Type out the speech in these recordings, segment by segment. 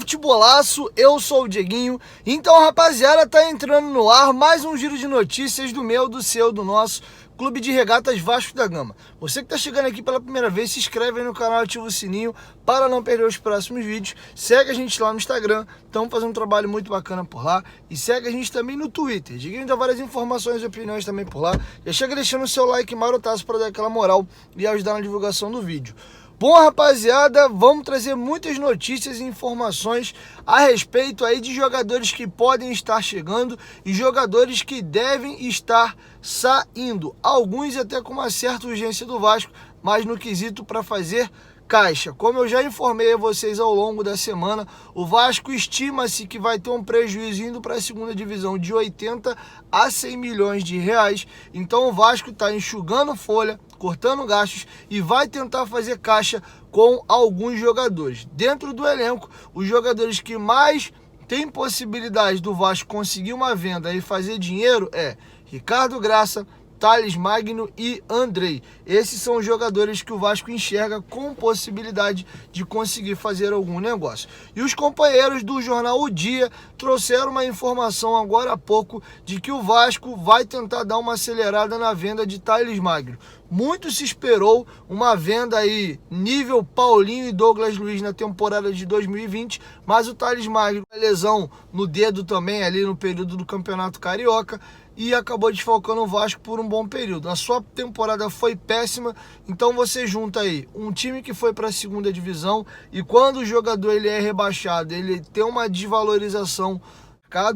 Futebolaço, eu sou o Dieguinho. Então, rapaziada, tá entrando no ar mais um giro de notícias do meu, do seu, do nosso Clube de Regatas Vasco da Gama. Você que tá chegando aqui pela primeira vez, se inscreve aí no canal, ativa o sininho para não perder os próximos vídeos. Segue a gente lá no Instagram, estamos fazendo um trabalho muito bacana por lá. E segue a gente também no Twitter. Dieguinho dá várias informações e opiniões também por lá. Já chega deixando o seu like marotaço para dar aquela moral e ajudar na divulgação do vídeo. Bom, rapaziada, vamos trazer muitas notícias e informações a respeito aí de jogadores que podem estar chegando e jogadores que devem estar saindo. Alguns até com uma certa urgência do Vasco, mas no quesito para fazer caixa. Como eu já informei a vocês ao longo da semana, o Vasco estima-se que vai ter um prejuízo indo para a segunda divisão de 80 a 100 milhões de reais. Então o Vasco está enxugando folha, cortando gastos e vai tentar fazer caixa com alguns jogadores. Dentro do elenco, os jogadores que mais têm possibilidade do Vasco conseguir uma venda e fazer dinheiro é Ricardo Graça, Thales Magno e Andrei. Esses são os jogadores que o Vasco enxerga com possibilidade de conseguir fazer algum negócio. E os companheiros do jornal O Dia trouxeram uma informação agora há pouco de que o Vasco vai tentar dar uma acelerada na venda de Thales Magno. Muito se esperou uma venda aí nível Paulinho e Douglas Luiz na temporada de 2020, mas o Thales Magno, lesão no dedo também ali no período do Campeonato Carioca, e acabou desfalcando o Vasco por um bom período. A sua temporada foi péssima, então você junta aí um time que foi para a segunda divisão e quando o jogador ele é rebaixado, ele tem uma desvalorização,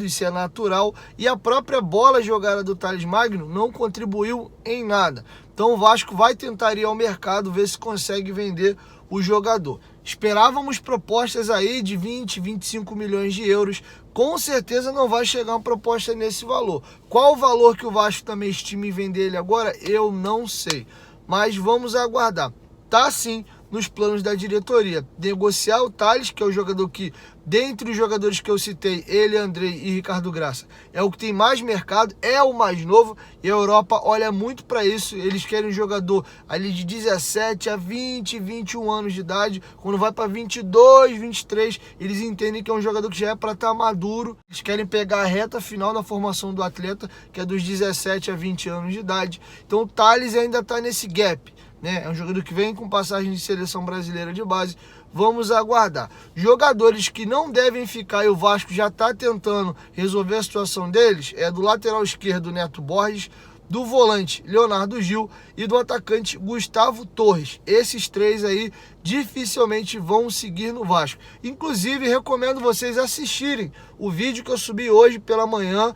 isso é natural, e a própria bola jogada do Thales Magno não contribuiu em nada. Então o Vasco vai tentar ir ao mercado, ver se consegue vender o jogador. Esperávamos propostas aí de 20, 25 milhões de euros. Com certeza não vai chegar uma proposta nesse valor. Qual o valor que o Vasco também estima em vender ele agora? Eu não sei. Mas vamos aguardar. Tá sim nos planos da diretoria negociar o Thales, que é o jogador que, dentre os jogadores que eu citei, ele, Andrei e Ricardo Graça, é o que tem mais mercado, é o mais novo, e a Europa olha muito para isso. Eles querem um jogador ali de 17 a 20, 21 anos de idade. Quando vai para 22, 23, eles entendem que é um jogador que já é para estar maduro. Eles querem pegar a reta final da formação do atleta, que é dos 17 a 20 anos de idade. Então o Thales ainda está nesse gap, né? É um jogador que vem com passagem de seleção brasileira de base. Vamos aguardar. Jogadores que não devem ficar e o Vasco já está tentando resolver a situação deles é do lateral esquerdo Neto Borges, do volante Leonardo Gil e do atacante Gustavo Torres. Esses três aí dificilmente vão seguir no Vasco. Inclusive, recomendo vocês assistirem o vídeo que eu subi hoje pela manhã.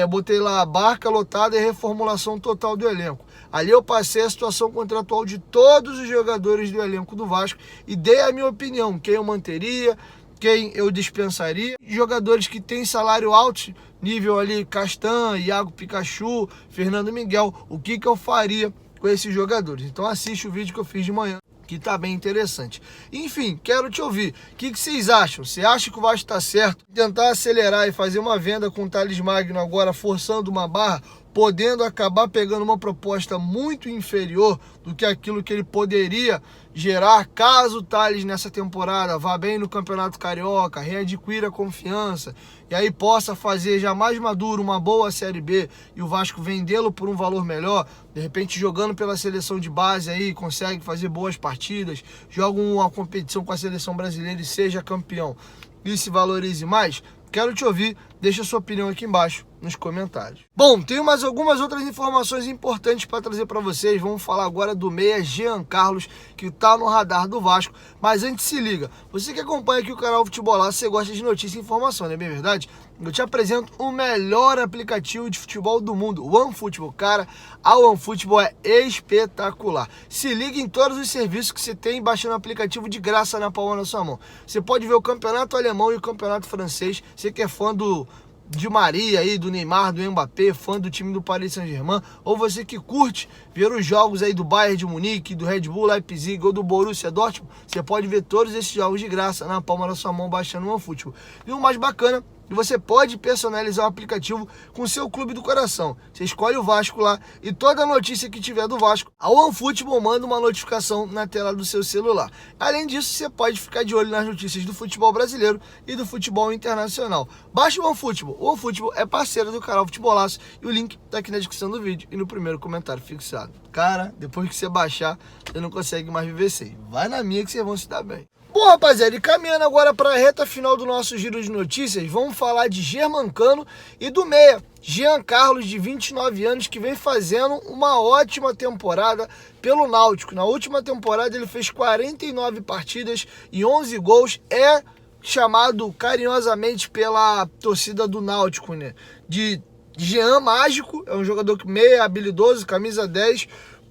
Botei lá a barca lotada e reformulação total do elenco. Ali eu passei a situação contratual de todos os jogadores do elenco do Vasco e dei a minha opinião, quem eu manteria, quem eu dispensaria. Jogadores que têm salário alto, nível ali Castan, Iago Pikachu, Fernando Miguel, o que eu faria com esses jogadores. Então assiste o vídeo que eu fiz de manhã, que tá bem interessante. Enfim, quero te ouvir. O que vocês acham? Você acha que o Vasco tá certo? Tentar acelerar e fazer uma venda com o Thales Magno agora, forçando uma barra, podendo acabar pegando uma proposta muito inferior do que aquilo que ele poderia gerar caso o Thales nessa temporada vá bem no Campeonato Carioca, readquira confiança e aí possa fazer já mais maduro uma boa Série B e o Vasco vendê-lo por um valor melhor, de repente jogando pela seleção de base aí, consegue fazer boas partidas, joga uma competição com a seleção brasileira e seja campeão e se valorize mais. Quero te ouvir, deixa a sua opinião aqui embaixo nos comentários. Bom, tenho mais algumas outras informações importantes para trazer para vocês. Vamos falar agora do meia Jean Carlos, que está no radar do Vasco. Mas antes, se liga, você que acompanha aqui o canal Futebolaço, você gosta de notícia e informação, não é bem verdade? Eu te apresento o melhor aplicativo de futebol do mundo, o OneFootball. Cara, a OneFootball é espetacular. Se liga em todos os serviços que você tem baixando o aplicativo de graça na palma da sua mão. Você pode ver o campeonato alemão e o campeonato francês. Você que é fã do Di Maria aí, do Neymar, do Mbappé, fã do time do Paris Saint-Germain, ou você que curte ver os jogos aí do Bayern de Munique, do Red Bull Leipzig ou do Borussia Dortmund, você pode ver todos esses jogos de graça na palma da sua mão baixando o OneFootball. E o mais bacana e você pode personalizar o aplicativo com o seu clube do coração. Você escolhe o Vasco lá e toda notícia que tiver do Vasco, a OneFootball manda uma notificação na tela do seu celular. Além disso, você pode ficar de olho nas notícias do futebol brasileiro e do futebol internacional. Baixe o OneFootball. O OneFootball é parceiro do canal Futebolaço e o link tá aqui na descrição do vídeo e no primeiro comentário fixado. Cara, depois que você baixar, você não consegue mais viver sem. Vai na minha que vocês vão se dar bem. Bom, rapaziada, e caminhando agora para a reta final do nosso giro de notícias, vamos falar de Germancano e do meia, Jean Carlos, de 29 anos, que vem fazendo uma ótima temporada pelo Náutico. Na última temporada ele fez 49 partidas e 11 gols, é chamado carinhosamente pela torcida do Náutico, né, de Jean Mágico. É um jogador meia, habilidoso, camisa 10,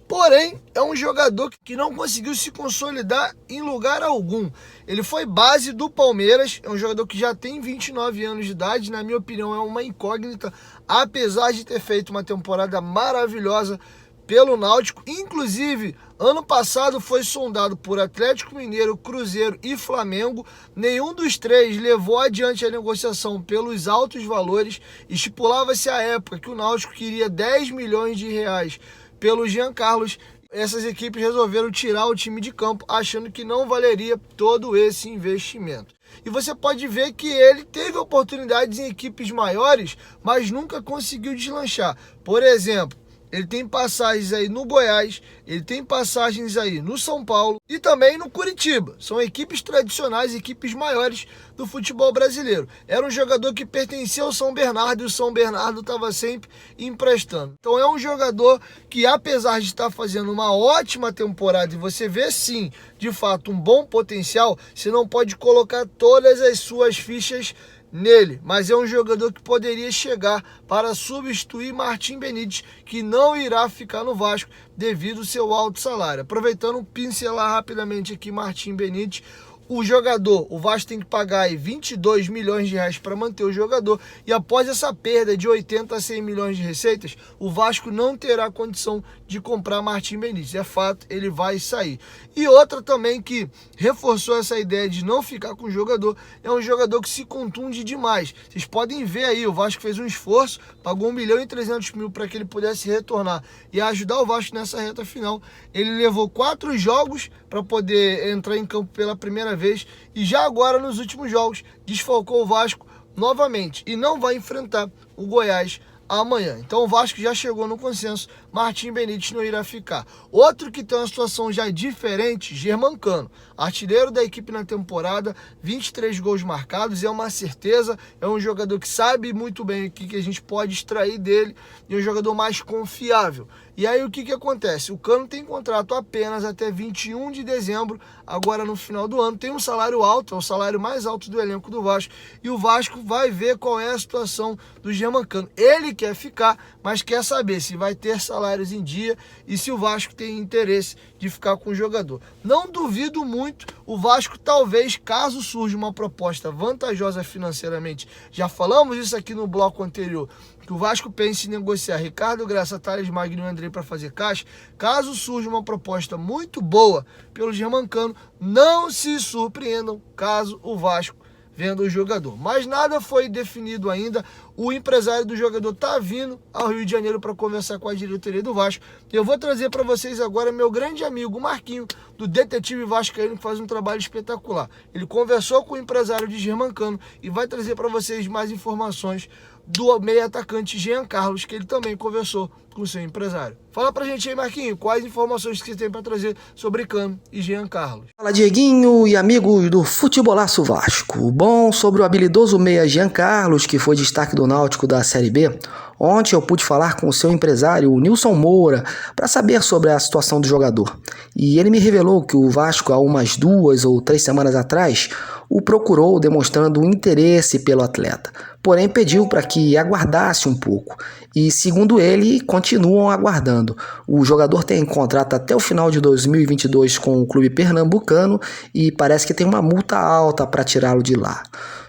porém, é um jogador que não conseguiu se consolidar em lugar algum. Ele foi base do Palmeiras, é um jogador que já tem 29 anos de idade, na minha opinião é uma incógnita, apesar de ter feito uma temporada maravilhosa pelo Náutico. Inclusive, ano passado foi sondado por Atlético Mineiro, Cruzeiro e Flamengo. Nenhum dos três levou adiante a negociação pelos altos valores. Estipulava-se à época que o Náutico queria 10 milhões de reais pelo Jean Carlos. Essas equipes resolveram tirar o time de campo, achando que não valeria todo esse investimento. E você pode ver que ele teve oportunidades em equipes maiores, mas nunca conseguiu deslanchar. Por exemplo, ele tem passagens aí no Goiás, ele tem passagens aí no São Paulo e também no Curitiba. São equipes tradicionais, equipes maiores do futebol brasileiro. Era um jogador que pertencia ao São Bernardo e o São Bernardo estava sempre emprestando. Então é um jogador que, apesar de estar fazendo uma ótima temporada e você vê sim, de fato, um bom potencial, você não pode colocar todas as suas fichas nele, mas é um jogador que poderia chegar para substituir Martim Benítez, que não irá ficar no Vasco devido ao seu alto salário. Aproveitando, pincelar rapidamente aqui Martim Benítez. O jogador, o Vasco tem que pagar aí 22 milhões de reais para manter o jogador, e após essa perda de 80 a 100 milhões de receitas, o Vasco não terá condição de comprar Martim Benítez. É fato, ele vai sair. E outra também que reforçou essa ideia de não ficar com o jogador, é um jogador que se contunde demais. Vocês podem ver aí, o Vasco fez um esforço, pagou 1 milhão e 300 mil para que ele pudesse retornar e ajudar o Vasco nessa reta final. Ele levou 4 jogos para poder entrar em campo pela primeira vez, e já agora nos últimos jogos desfalcou o Vasco novamente e não vai enfrentar o Goiás amanhã. Então o Vasco já chegou no consenso, Martim Benítez não irá ficar. Outro que tem uma situação já diferente, Germancano, artilheiro da equipe na temporada, 23 gols marcados, é uma certeza, é um jogador que sabe muito bem o que a gente pode extrair dele, e um jogador mais confiável. E aí o que acontece? O Cano tem contrato apenas até 21 de dezembro, agora no final do ano, tem um salário alto, é o salário mais alto do elenco do Vasco, e o Vasco vai ver qual é a situação do Germancano. Ele quer ficar, mas quer saber se vai ter salários em dia e se o Vasco tem interesse de ficar com o jogador. Não duvido muito, o Vasco talvez, caso surja uma proposta vantajosa financeiramente, já falamos isso aqui no bloco anterior, que o Vasco pense em negociar Ricardo Graça, Thales Magno e Andrei para fazer caixa. Caso surja uma proposta muito boa pelo Germancano, não se surpreendam caso o Vasco venda o jogador. Mas nada foi definido ainda. O empresário do jogador está vindo ao Rio de Janeiro para conversar com a diretoria do Vasco. Eu vou trazer para vocês agora meu grande amigo Marquinho, do Detetive Vascaíno, que faz um trabalho espetacular. Ele conversou com o empresário de Germancano e vai trazer para vocês mais informações do meio atacante Jean Carlos, que ele também conversou com o seu empresário. Fala pra gente aí, Marquinho, quais informações que você tem para trazer sobre Cano e Jean Carlos. Fala, Dieguinho e amigos do Futebolaço Vasco. Bom, sobre o habilidoso meia Jean Carlos, que foi destaque do Náutico da Série B, ontem eu pude falar com o seu empresário, o Nilson Moura, para saber sobre a situação do jogador. E ele me revelou que o Vasco, há umas 2 ou 3 semanas atrás, o procurou demonstrando interesse pelo atleta, porém pediu para que aguardasse um pouco. E, segundo ele, continuam aguardando. O jogador tem contrato até o final de 2022 com o clube pernambucano e parece que tem uma multa alta para tirá-lo de lá.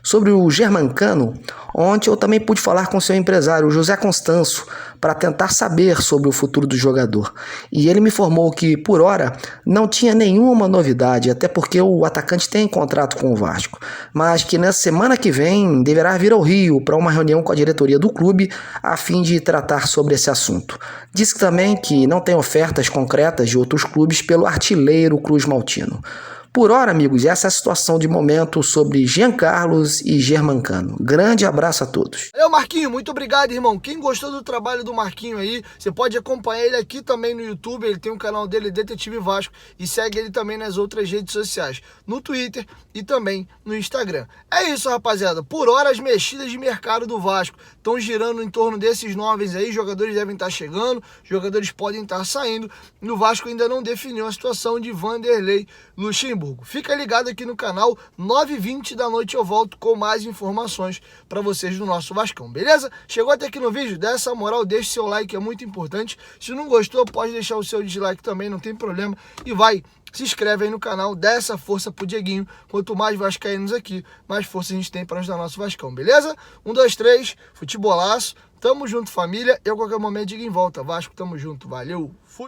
Sobre o Germancano, ontem eu também pude falar com seu empresário, José Constanço, para tentar saber sobre o futuro do jogador. E ele me informou que, por hora, não tinha nenhuma novidade, até porque o atacante tem contrato com o Vasco, mas que na semana que vem deverá vir ao Rio para uma reunião com a diretoria do clube a fim de tratar sobre esse assunto. Disse também que não tem ofertas concretas de outros clubes pelo artilheiro Cruz Maltino. Por hora, amigos, essa é a situação de momento sobre Jean Carlos e Germancano. Grande abraço a todos. Valeu, Marquinho, muito obrigado, irmão. Quem gostou do trabalho do Marquinho aí, você pode acompanhar ele aqui também no YouTube. Ele tem um canal dele, Detetive Vasco, e segue ele também nas outras redes sociais, no Twitter e também no Instagram. É isso, rapaziada. Por hora, as mexidas de mercado do Vasco estão girando em torno desses nomes aí. Jogadores devem estar chegando, jogadores podem estar saindo. No Vasco ainda não definiu a situação de Vanderlei Luxemburgo. Fica ligado aqui no canal, 9h20 da noite eu volto com mais informações para vocês do nosso Vascão, beleza? Chegou até aqui no vídeo, dá essa moral, deixa seu like, é muito importante. Se não gostou, pode deixar o seu dislike também, não tem problema. E se inscreve aí no canal, dá essa força pro Dieguinho. Quanto mais vascaínos aqui, mais força a gente tem para ajudar o nosso Vascão, beleza? 1, 2, 3, futebolaço, tamo junto, família. Eu, a qualquer momento, Dieguinho volta. Vasco, tamo junto, valeu, fui!